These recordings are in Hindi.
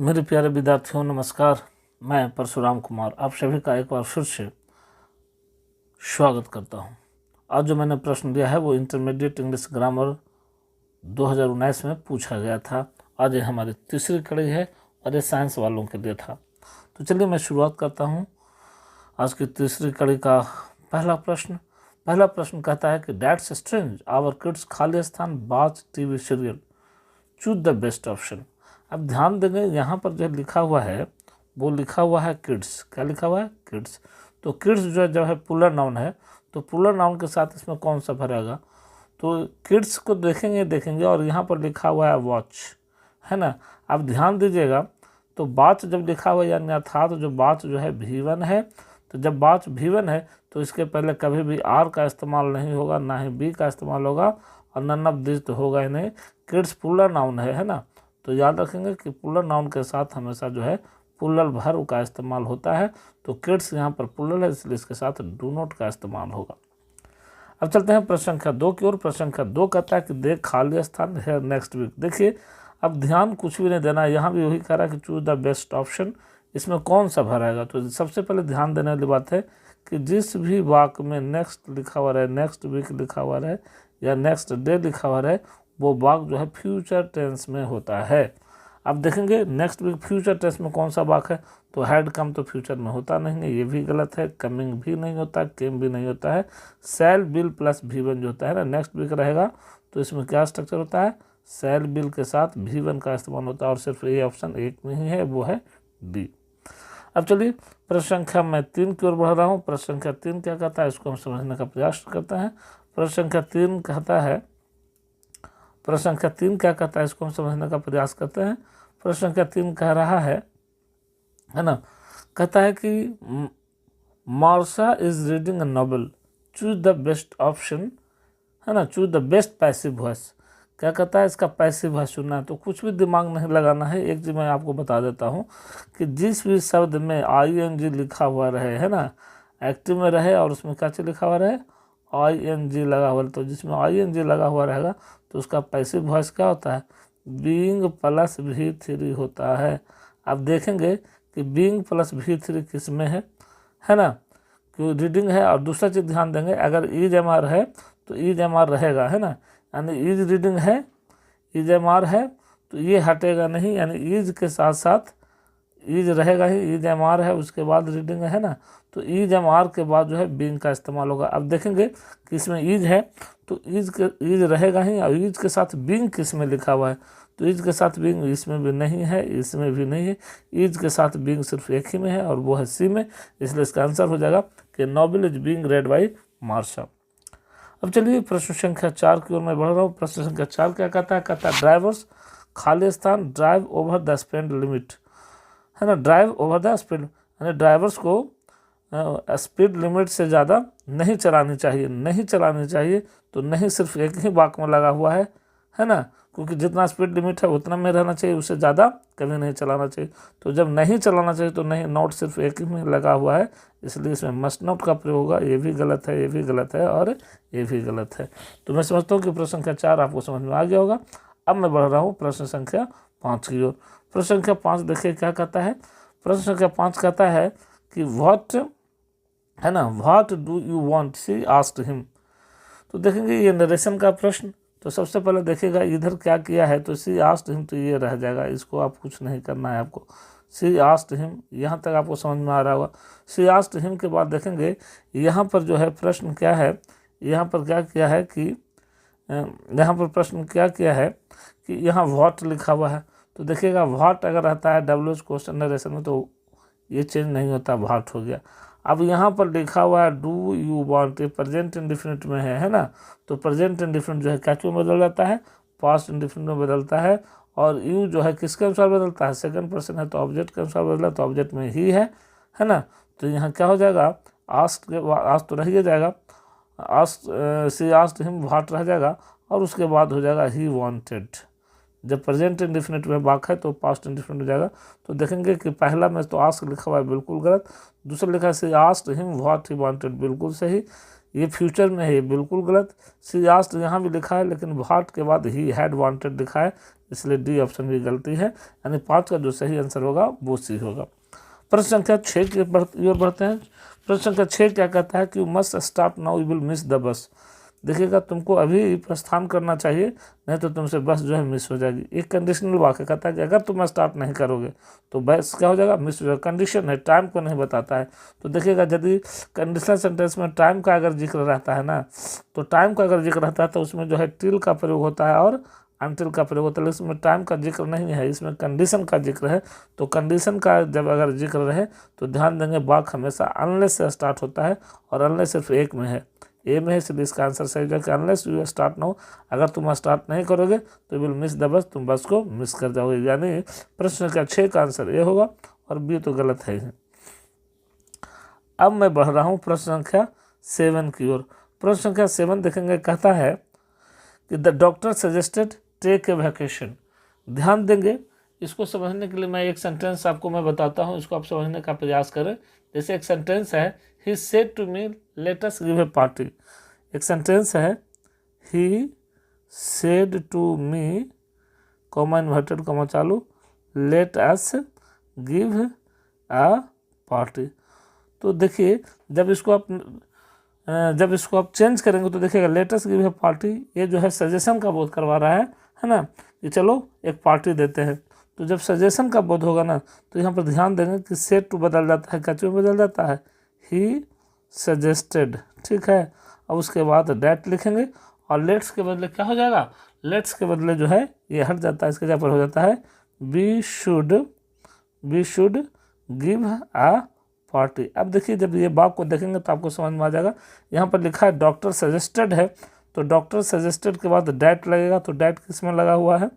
मेरे प्यारे विद्यार्थियों नमस्कार। मैं परशुराम कुमार आप सभी का एक बार फिर से स्वागत करता हूं। आज जो मैंने प्रश्न दिया है वो इंटरमीडिएट इंग्लिश ग्रामर 2019 में पूछा गया था। आज ये हमारी तीसरी कड़ी है और ये साइंस वालों के लिए था। तो चलिए मैं शुरुआत करता हूं आज की तीसरी कड़ी का। पहला प्रश्न कहता है कि दैट्स स्ट्रेंज आवर किड्स खाली स्थान बाच TV serial choose the best option. अब ध्यान देंगे यहाँ पर जो लिखा हुआ है वो लिखा हुआ है किड्स। क्या लिखा हुआ है? किड्स। तो किड्स जो है पुलर नाउन है, तो पुलर नाउन के साथ इसमें कौन सा भरेगा? तो किड्स को देखेंगे और यहाँ पर लिखा हुआ है वॉच, है ना। अब ध्यान दीजिएगा, तो बाच जब लिखा हुआ यानी अर्थात जो बाच जो है V1 है, तो जब बाच V1 है तो इसके पहले कभी भी आर का इस्तेमाल नहीं होगा, ना ही बी का इस्तेमाल होगा और नन ऑफ दिस तो होगा ही नहीं। किड्स पुलर नाउन है ना। तो याद रखेंगे कि पुलर नाउन के साथ हमेशा जो है पुलर वर्ब का इस्तेमाल होता है। तो किड्स यहाँ पर पुलर है इसलिए इसके साथ डू नॉट का इस्तेमाल होगा। अब चलते हैं प्रश्न संख्या 2 की ओर। प्रश्न संख्या 2 कहता है कि देख खाली स्थान है नेक्स्ट वीक। देखिए अब ध्यान कुछ भी नहीं देना है, यहाँ भी वही कह रहा है कि चूज द बेस्ट ऑप्शन। इसमें कौन सा भराएगा? तो सबसे पहले ध्यान देने वाली बात है कि जिस भी वाक्य में नेक्स्ट लिखा हुआ रहे, नेक्स्ट वीक लिखा हुआ रहे या नेक्स्ट डे लिखा हुआ रहे, वो वाक्य जो है फ्यूचर टेंस में होता है। अब देखेंगे नेक्स्ट वीक फ्यूचर टेंस में कौन सा वाक्य है? तो हैड कम तो फ्यूचर में होता नहीं है, ये भी गलत है। कमिंग भी नहीं होता, केम भी नहीं होता है। सेल बिल प्लस V1 जो होता है ना, नेक्स्ट वीक रहेगा तो इसमें क्या स्ट्रक्चर होता है? सेल बिल के साथ V1 का इस्तेमाल होता है और सिर्फ ये ऑप्शन एक में ही है, वो है डी। अब चलिए प्रश्न संख्या मैं 3 की ओर बढ़ रहा हूँ। प्रश्न संख्या 3 क्या कहता है इसको हम समझने का प्रयास करते हैं। प्रश्न संख्या 3 कहता है, प्रश्न संख्या 3 क्या कहता है इसको हम समझने का प्रयास करते हैं। प्रश्न संख्या 3 कह रहा है ना, कहता है कि Marsha is reading a novel choose the best option, है ना, choose the best passive voice. क्या कहता है? इसका पैसिव वॉइस चुनना है। तो कुछ भी दिमाग नहीं लगाना है। एक चीज मैं आपको बता देता हूँ कि जिस भी शब्द में ING लिखा हुआ रहे, है ना, एक्टिव में रहे और उसमें क्या चीज लिखा हुआ रहे? ING लगा हुआ। तो जिसमें ING लगा हुआ रहेगा तो उसका पैसिव वॉइस क्या होता है? बीइंग प्लस V3 होता है। अब देखेंगे कि बीइंग प्लस V3 किस में है ना, क्यों रीडिंग है। और दूसरा चीज़ ध्यान देंगे, अगर इज MR है तो इज MR रहेगा, है ना, यानी इज रीडिंग है, इज MR है तो ये हटेगा नहीं, यानी इज के साथ साथ इज रहेगा ही। इज MR है उसके बाद रीडिंग है ना, तो इज MR के बाद जो है बीइंग का इस्तेमाल होगा। अब देखेंगे कि इसमें इज है तो इज रहेगा ही, और इज के साथ बीइंग किस में लिखा हुआ है? तो इज के साथ बीइंग इसमें भी नहीं है, इसमें भी नहीं है। इज के साथ बीइंग सिर्फ एक ही में है और वो है सी में, इसलिए इसका आंसर हो जाएगा कि novel is being read by Marsha. अब चलिए प्रश्न संख्या 4 की ओर मैं बढ़ रहा हूँ। प्रश्न संख्या 4 क्या कहता है? कहता है ड्राइवर्स खाली स्थान drive over the speed limit, है ना, ड्राइव ओवर द स्पीड, यानी ड्राइवर्स को स्पीड लिमिट से ज़्यादा नहीं चलानी चाहिए। नहीं चलानी चाहिए तो नहीं सिर्फ एक ही वाक्य में लगा हुआ है ना, क्योंकि जितना स्पीड लिमिट है उतना में रहना चाहिए, उससे ज़्यादा कभी नहीं चलाना चाहिए। तो जब नहीं चलाना चाहिए तो नहीं, नोट सिर्फ एक ही में लगा हुआ है, इसलिए इसमें मस्ट नोट का प्रयोग होगा। ये भी गलत है, ये भी गलत है और ये भी गलत है। तो मैं समझता हूँ कि प्रश्न संख्या 4 आपको समझ में आ गया होगा। अब मैं बढ़ रहा हूँ प्रश्न संख्या 5 की ओर। प्रश्न संख्या 5 देखिए क्या कहता है। प्रश्न संख्या 5 कहता है कि व्हाट, है ना, what do you want she asked him. तो देखेंगे ये नरेशन का प्रश्न। तो सबसे पहले देखिएगा इधर क्या किया है, तो शी आस्क्ड हिम तो ये रह जाएगा, इसको आप कुछ नहीं करना है आपको। शी आस्क्ड हिम यहाँ तक आपको समझ में आ रहा होगा। शी आस्क्ड हिम के बाद देखेंगे यहाँ पर जो है प्रश्न क्या है, यहाँ पर क्या किया है कि यहाँ पर प्रश्न क्या किया है कि यहाँ व्हाट लिखा हुआ है। तो देखिएगा व्हाट अगर रहता है WH क्वेश्चन नरेशन में तो ये चेंज नहीं होता, व्हाट हो गया। अब यहाँ पर लिखा हुआ है do you want, present indefinite में है ना, तो प्रेजेंट इंडिफिनिट जो है क्या क्यों बदल जाता है? पास्ट इंडिफिनिट में बदलता है। और यू जो है किसके अनुसार बदलता है? सेकंड पर्सन है तो ऑब्जेक्ट के अनुसार बदला, तो ऑब्जेक्ट में ही है ना। तो यहाँ क्या हो जाएगा? आस्क के बाद आस्क तो रह ही जाएगा, ask she asked him what रह जाएगा और उसके बाद हो जाएगा ही वांटेड। जब प्रेजेंट इंडिफिनिट में वाक्य है तो पास्ट इंडिफिनिट हो जाएगा। तो देखेंगे कि पहला में तो आस्क लिखा हुआ है बिल्कुल गलत, दूसरा लिखा है she asked him what he wanted बिल्कुल सही, ये फ्यूचर में है ये बिल्कुल गलत। सी आस्क्ड यहाँ भी लिखा है लेकिन व्हाट के बाद ही हैड वांटेड लिखा है, इसलिए डी ऑप्शन भी गलती है, यानी 5 का जो सही आंसर होगा वो सी होगा। प्रश्न संख्या 6 की ओर बढ़ते हैं। प्रश्न संख्या 6 क्या कहता है कि you must start now you will miss the bus. देखिएगा, तुमको अभी प्रस्थान करना चाहिए, नहीं तो तुमसे बस जो है मिस हो जाएगी। एक कंडीशनल वाक्य कहता है कि अगर तुम स्टार्ट नहीं करोगे तो बस क्या हो जाएगा, मिस हो जाएगा। कंडीशन है, टाइम को नहीं बताता है। तो देखिएगा, यदि कंडीशनल सेंटेंस में टाइम का अगर जिक्र रहता है ना, तो टाइम का अगर जिक्र रहता है तो उसमें जो है टिल का प्रयोग होता है और अनटिल का प्रयोग होता है। इसमें टाइम का जिक्र नहीं है, इसमें कंडीशन का जिक्र है। तो कंडीशन का जब अगर जिक्र रहे तो ध्यान देंगे वाक्य हमेशा अनलेस से स्टार्ट होता है, और अनलेस सिर्फ एक में है, ए में है, इसलिए इसका आंसर सही जाएगा अनलेस यू स्टार्ट नाउ। अगर तुम स्टार्ट नहीं करोगे तो विल मिस द बस, तुम बस को मिस कर जाओगे। यानी प्रश्न का 6 का आंसर ए होगा, और बी तो गलत है ही। अब मैं बढ़ रहा हूँ प्रश्न संख्या 7 की ओर। प्रश्न संख्या 7 देखेंगे, कहता है कि the doctor suggested take a vacation. ध्यान देंगे, इसको समझने के लिए मैं एक सेंटेंस आपको मैं बताता हूँ, इसको आप समझने का प्रयास करें। जैसे एक सेंटेंस है, he said to me let us give a party. एक सेंटेंस है, he said to me comma inverted comma चालू let us give a party. तो देखिए, जब इसको आप चेंज करेंगे तो देखिएगा let us give a party, ये जो है सजेशन का बोध करवा रहा है ना, कि चलो एक पार्टी देते हैं। तो जब सजेशन का बोध होगा ना, तो यहाँ पर ध्यान देंगे कि सेड टू बदल जाता है, क्या बदल जाता है, ही सजेस्टेड, ठीक है। अब उसके बाद डैट लिखेंगे, और लेट्स के बदले क्या हो जाएगा, लेट्स के बदले जो है ये हट जाता है, इसके जगह पर हो जाता है we should give a party. अब देखिए, जब ये बात को देखेंगे तो आपको समझ में आ जाएगा। यहाँ पर लिखा है डॉक्टर सजेस्टेड है, तो डॉक्टर सजेस्टेड के बाद डैट लगेगा, तो डैट किस में लगा हुआ है,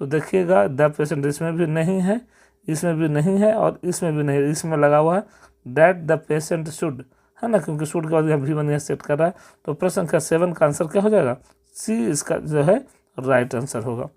तो देखिएगा द पेशेंट इसमें भी नहीं है, इसमें भी नहीं है, और इसमें भी नहीं है, इसमें लगा हुआ है डैट द पेशेंट शुड, है ना, क्योंकि शुड के बाद यहाँ भी बनिया सेट कर रहा है। तो प्रश्न संख्या 7 का आंसर क्या हो जाएगा, सी इसका जो है राइट आंसर होगा।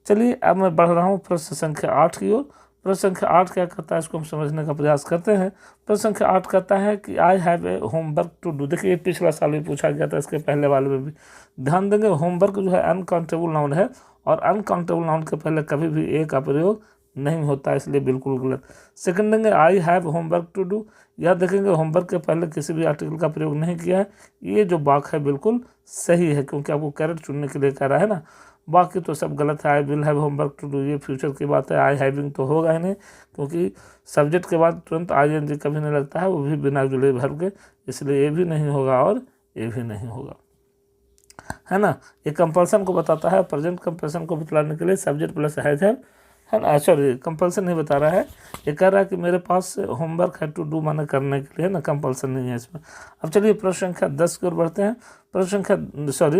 चलिए, अब मैं बढ़ रहा हूँ प्रश्न संख्या 8 की ओर। प्रश्न संख्या 8 क्या कहता है, इसको हम समझने का प्रयास करते हैं। प्रश्न संख्या 8 कहता है कि I have a homework to do. देखिए, पिछला साल भी पूछा गया था, इसके पहले वाले में भी। ध्यान देंगे, होमवर्क जो है अनकाउंटेबल नाउन है, और अनकाउंटेबल नाउन के पहले कभी भी ए का प्रयोग नहीं होता, इसलिए बिल्कुल गलत। सेकंड देंगे, I have homework to do. यह देखेंगे, होमवर्क के पहले किसी भी आर्टिकल का प्रयोग नहीं किया है। ये जो वाक्य है बिल्कुल सही है, क्योंकि आपको कैरेक्टर चुनने के लिए कह रहा है ना। बाकी तो सब गलत है। I will have homework to do, ये फ्यूचर की बात है। आई हैविंग तो होगा ही नहीं, क्योंकि सब्जेक्ट के बाद तुरंत ING कभी नहीं लगता है, वो भी बिना जुड़े भर के, इसलिए ये भी नहीं होगा और ये भी नहीं होगा, है ना। ये कंपल्सन को बताता है, प्रेजेंट कंपल्सन को बतलाने के लिए सब्जेक्ट प्लस है ना, सॉरी कंपल्सन नहीं बता रहा है, ये कह रहा है कि मेरे पास होमवर्क है टू डू, माने करने के लिए ना, कंपल्सन नहीं है इसमें। अब चलिए प्रश्न संख्या 10 की ओर बढ़ते हैं। प्रश्न संख्या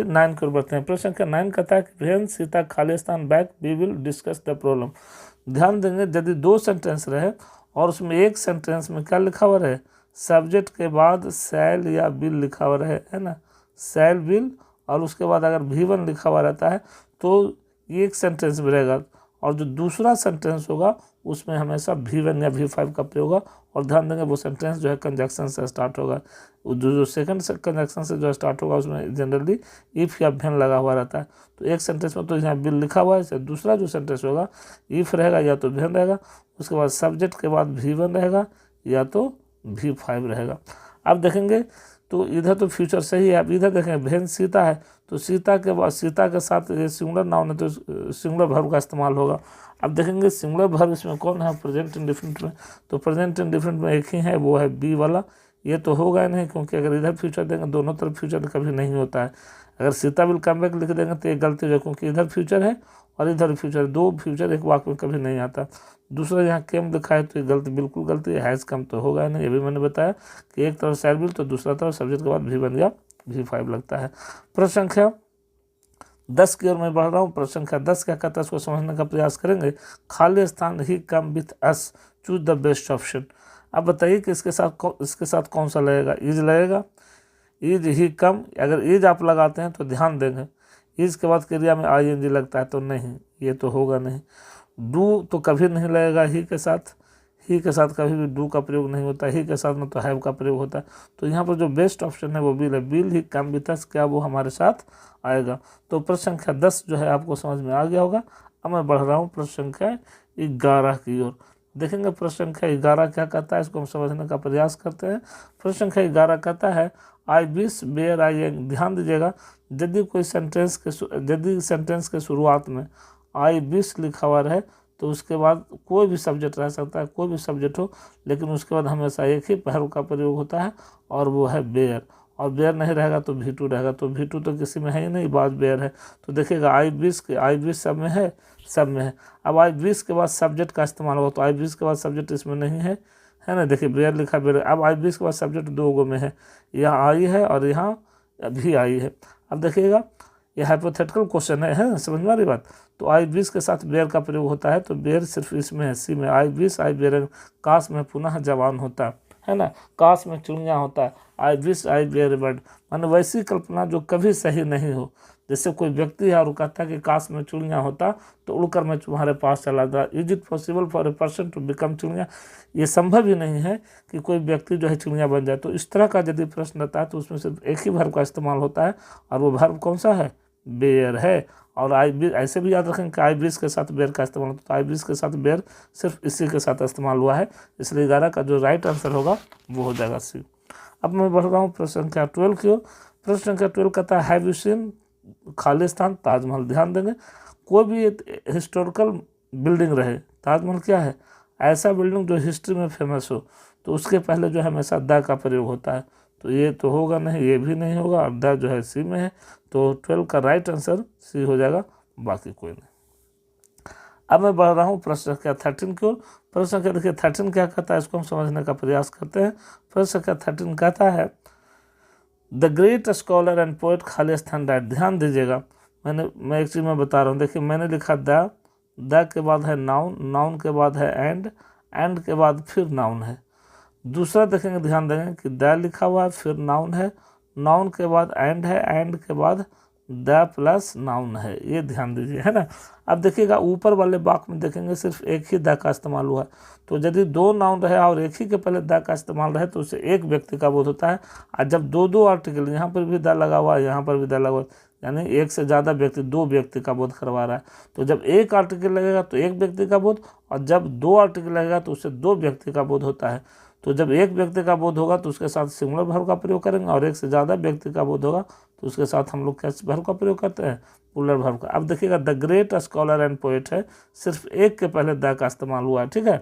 9 की ओर बढ़ते हैं। प्रश्न संख्या 9 कहता है कि वेन सीता खाली स्थान back we will discuss the problem. ध्यान देंगे, यदि 2 सेंटेंस रहे और उसमें एक सेंटेंस में क्या लिखा हुआ रहे, सब्जेक्ट के बाद शैल या विल लिखा हुआ रहे, है ना, शैल विल, और उसके बाद अगर V1 लिखा हुआ रहता है तो एक सेंटेंस में रहेगा, और जो दूसरा सेंटेंस होगा उसमें हमेशा V1 या V5 का प्रयोग होगा। और ध्यान देंगे, वो सेंटेंस जो है कंजक्शन से स्टार्ट होगा। जो सेकंड कंजक्शन से जो स्टार्ट होगा उसमें जनरली इफ़ या भेन लगा हुआ रहता है। तो एक सेंटेंस में तो यहाँ विल लिखा हुआ है, दूसरा जो सेंटेंस होगा इफ़ रहेगा या तो भेन रहेगा, उसके बाद सब्जेक्ट के बाद V1 रहेगा या तो V5 रहेगा। अब देखेंगे तो इधर तो फ्यूचर सही है। अब इधर देखें, भेन सीता है, तो सीता के बाद सीता के साथ ये सिंगुलर नाउन है, तो सिंगुलर वर्ब का इस्तेमाल होगा। अब देखेंगे सिंगुलर वर्ब इसमें कौन है, प्रेजेंट इंडिफरेंट में, तो प्रेजेंट इंडिफरेंट में एक ही है, वो है बी वाला। ये तो होगा नहीं, क्योंकि अगर इधर फ्यूचर देंगे, दोनों तरफ फ्यूचर कभी नहीं होता है। अगर सीता विल कम बैक लिख देंगे तो ये गलती हो जाए, क्योंकि इधर फ्यूचर है और इधर फ्यूचर, 2 फ्यूचर एक वाक्य में कभी नहीं आता। दूसरा यहाँ केम लिखा है तो ये गलती, बिल्कुल गलती है। हैज़ कम तो होगा नहीं, ये भी मैंने बताया कि एक तरफ शैल विल तो दूसरा तरफ सब्जेक्ट के बाद V1 या V5 लगता है। प्रश्न संख्या 10 की ओर मैं बढ़ रहा हूँ। प्रश्न संख्या 10 क्या कहता है, इसको समझने का प्रयास करेंगे। खाली स्थान he come with us, choose the best option. अब बताइए कि इसके साथ कौन सा लगेगा, इज लगेगा, इज ही कम। अगर इज आप लगाते हैं तो ध्यान देंगे, इज के बाद क्रिया में ING लगता है तो नहीं, ये तो होगा नहीं। डू तो कभी नहीं लगेगा ही के साथ कभी भी डू का प्रयोग नहीं होता, ही के साथ में तो हैव का प्रयोग होता है। तो यहाँ पर जो बेस्ट ऑप्शन है वो विल है, विल ही कम विथ अस, क्या वो हमारे साथ आएगा। तो प्रश्न संख्या 10 जो है आपको समझ में आ गया होगा। अब मैं बढ़ रहा हूँ प्रश्न संख्या 11 की ओर। देखेंगे प्रश्न संख्या 11 क्या कहता है, इसको हम समझने का प्रयास करते हैं। प्रश्न संख्या 11 कहता है आई विश वेयर आई एंग। ध्यान दीजिएगा, यदि सेंटेंस के शुरुआत में आई विश लिखा हुआ रहे तो उसके बाद कोई भी सब्जेक्ट रह सकता है, कोई भी सब्जेक्ट हो, लेकिन उसके बाद हमेशा एक ही वर्ब का प्रयोग होता है और वो है बेयर। और बेयर नहीं रहेगा तो V2 रहेगा, तो V2 तो किसी में है ही नहीं, बात बेयर है। तो देखिएगा आई विश सब में है, सब में है। अब आई विश के बाद सब्जेक्ट का इस्तेमाल होगा, तो आई विश के बाद सब्जेक्ट इसमें नहीं है, है ना। देखिए बेयर लिखा बेयर। अब आई विश के बाद सब्जेक्ट 2 गो में है, यहाँ आई है और यहाँ भी आई है। अब देखिएगा ये हाइपोथेटिकल क्वेश्चन है समझ में आ रही बात। तो आई विश के साथ बेयर का प्रयोग होता है, तो बेयर सिर्फ इसमें है, सी में। आई विश आई बेयर, काश में पुनः जवान होता है ना, काश में चुनिया होता है। I wish I were bird, माने वैसी कल्पना जो कभी सही नहीं हो। जैसे कोई व्यक्ति है और कहता है कि काश में चुनिया होता तो उड़कर मैं तुम्हारे पास चला जाता। Is it possible for a person to become चुनिया। ये संभव ही नहीं है कि कोई व्यक्ति जो है चुनिया बन जाए। तो इस तरह का यदि प्रश्न रहता है तो उसमें सिर्फ एक ही वर्ब का इस्तेमाल होता है, और वो वर्ब कौन सा है, बेयर है। और आई विश ऐसे भी याद रखें कि आई विश के साथ बेयर का इस्तेमाल होता है, तो आई विश के साथ बेयर सिर्फ इसी के साथ इस्तेमाल हुआ है, इसलिए 11 का जो राइट आंसर होगा वो हो जाएगा सी। अब मैं बढ़ रहा हूँ प्रश्न संख्या 12 की ओर। प्रश्न संख्या 12 कहता है have you seen Khalistan Taj Mahal. ध्यान देंगे, कोई भी हिस्टोरिकल बिल्डिंग रहे, ताजमहल क्या है, ऐसा बिल्डिंग जो हिस्ट्री में फेमस हो, तो उसके पहले जो है हमेशा द का प्रयोग होता है। तो ये तो होगा नहीं, ये भी नहीं होगा, और द जो है सी में है, तो 12 का राइट आंसर सी हो जाएगा, बाकी कोई नहीं। अब मैं बढ़ रहा हूँ प्रश्न संख्या 13 की ओर। प्रश्न संख्या देखिए 13 क्या कहता है, इसको हम समझने का प्रयास करते हैं। प्रश्न संख्या 13 कहता है the great scholar and poet Khalistan died. ध्यान दीजिएगा, मैं एक चीज़ में बता रहा हूँ। देखिए मैंने लिखा द के बाद है नाउन, नाउन के बाद है एंड के बाद फिर नाउन है। दूसरा देखेंगे, ध्यान देंगे कि द लिखा हुआ है, फिर नाउन है, नाउन के बाद एंड है, एंड के बाद द प्लस नाउन है, ये ध्यान दीजिए, है ना। अब देखिएगा ऊपर वाले वाक्य में देखेंगे सिर्फ एक ही द का इस्तेमाल हुआ है। तो यदि 2 नाउन रहे और एक ही के पहले द का इस्तेमाल रहे तो उससे एक व्यक्ति का बोध होता है। और जब 2 आर्टिकल, यहाँ पर भी द लगा हुआ है, यहाँ पर भी द लगा हुआ है, यानी एक से ज़्यादा व्यक्ति 2 व्यक्ति का बोध करवा रहा है। तो जब एक आर्टिकल लगेगा तो एक व्यक्ति का बोध, और जब 2 आर्टिकल लगेगा तो उससे 2 व्यक्ति का बोध होता है। तो जब एक व्यक्ति का बोध होगा तो उसके साथ सिंगुलर वर्ब का प्रयोग करेंगे, और एक से ज़्यादा व्यक्ति का बोध होगा तो उसके साथ हम लोग कैसे वर्ब का प्रयोग करते हैं, प्लूरल वर्ब का। अब देखिएगा the great scholar and poet है, सिर्फ एक के पहले द का इस्तेमाल हुआ है, ठीक है।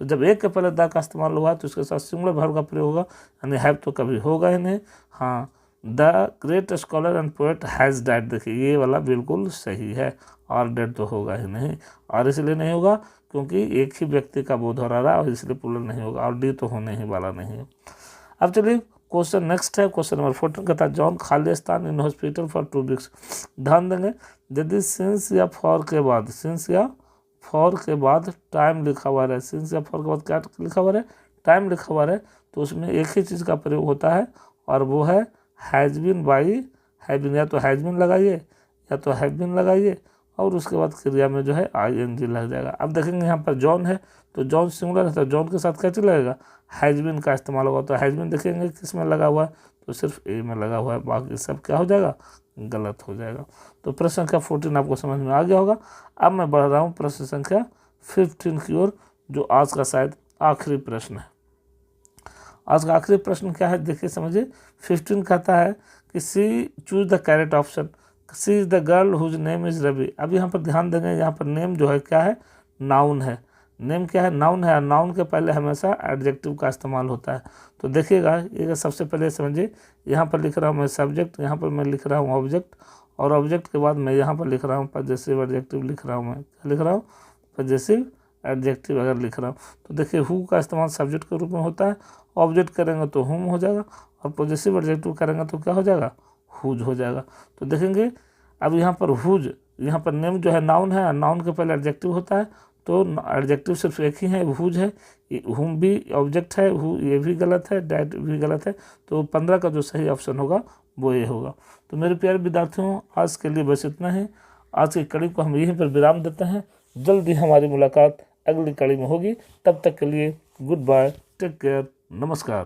तो जब एक के पहले द का इस्तेमाल हुआ है तो उसके साथ सिंगुलर वर्ब का प्रयोग होगा, यानी हैव तो कभी होगा ही नहीं। हाँ, the great scholar and poet has died, देखिए ये वाला बिल्कुल सही है, और डेड तो होगा ही नहीं। और इसलिए नहीं होगा क्योंकि एक ही व्यक्ति का बोध हो रहा है, और इसलिए प्लूरल नहीं होगा, और डी तो होने ही वाला नहीं है। अब चलिए क्वेश्चन नेक्स्ट है, क्वेश्चन नंबर 14 कहता है John Khalistan in hospital for 2 weeks. ध्यान देंगे, यदि सिंस या फॉर के बाद, सिंस या फॉर के बाद टाइम लिखा हुआ है, सिंस या फॉर के बाद क्या लिखा हुआ है, टाइम लिखा हुआ है, तो उसमें एक ही चीज़ का प्रयोग होता है, और वो है has been by have been. या तो हैज़ बीन लगाइए या तो हैव बीन लगाइए, और उसके बाद क्रिया में जो है ING लग जाएगा। अब देखेंगे यहाँ पर जॉन है, तो जॉन सिंगुलर है, तो जॉन के साथ क्या चीज़ लगेगा, हैज़ बीन का इस्तेमाल होगा। तो हैज़ बीन देखेंगे किस में लगा हुआ है, तो सिर्फ ए में लगा हुआ है, बाकी सब क्या हो जाएगा, गलत हो जाएगा। तो प्रश्न संख्या 14 आपको समझ में आ गया होगा। अब मैं बढ़ रहा हूँ प्रश्न संख्या 15 की ओर, जो आज का शायद आखिरी प्रश्न है। आज का आखिरी प्रश्न क्या है, देखिए समझिए। 15 कहता है कि C choose the correct option, C is the girl whose name is Ravi. अब यहाँ पर ध्यान देंगे, यहाँ पर नेम जो है क्या है, नाउन है। नेम क्या है, नाउन है, नाउन के पहले हमेशा एडजेक्टिव का इस्तेमाल होता है। तो देखिएगा, ये सबसे पहले समझिए, यहाँ पर लिख रहा हूँ मैं सब्जेक्ट, यहाँ पर मैं लिख रहा हूँ ऑब्जेक्ट, और ऑब्जेक्ट के बाद मैं यहाँ पर लिख रहा हूँ पजेसिव एडजेक्टिव लिख रहा हूँ। मैं क्या लिख रहा हूँ, पजेसिव एडजेक्टिव अगर लिख रहा हूँ। तो देखिए हु का इस्तेमाल सब्जेक्ट के रूप में होता है, ऑब्जेक्ट करेंगे तो हुम हो जाएगा, और पॉजिटिव एडजेक्टिव करेंगे तो क्या हो जाएगा, हुज हो जाएगा। तो देखेंगे अब यहाँ पर हुज, यहाँ पर नेम जो है नाउन है, नाउन के पहले एडजेक्टिव होता है, तो एडजेक्टिव सिर्फ एक ही है, हुज है, हुम भी ऑब्जेक्ट है, ये भी गलत है, डैट भी गलत है। तो 15 का जो सही ऑप्शन होगा वो ये होगा। तो मेरे प्यारे विद्यार्थियों, आज के लिए बस इतना ही। आज की कड़ी को हम यहीं पर विराम देते हैं। जल्दी हमारी मुलाकात अगली कड़ी में होगी, तब तक के लिए गुड बाय, टेक केयर, नमस्कार।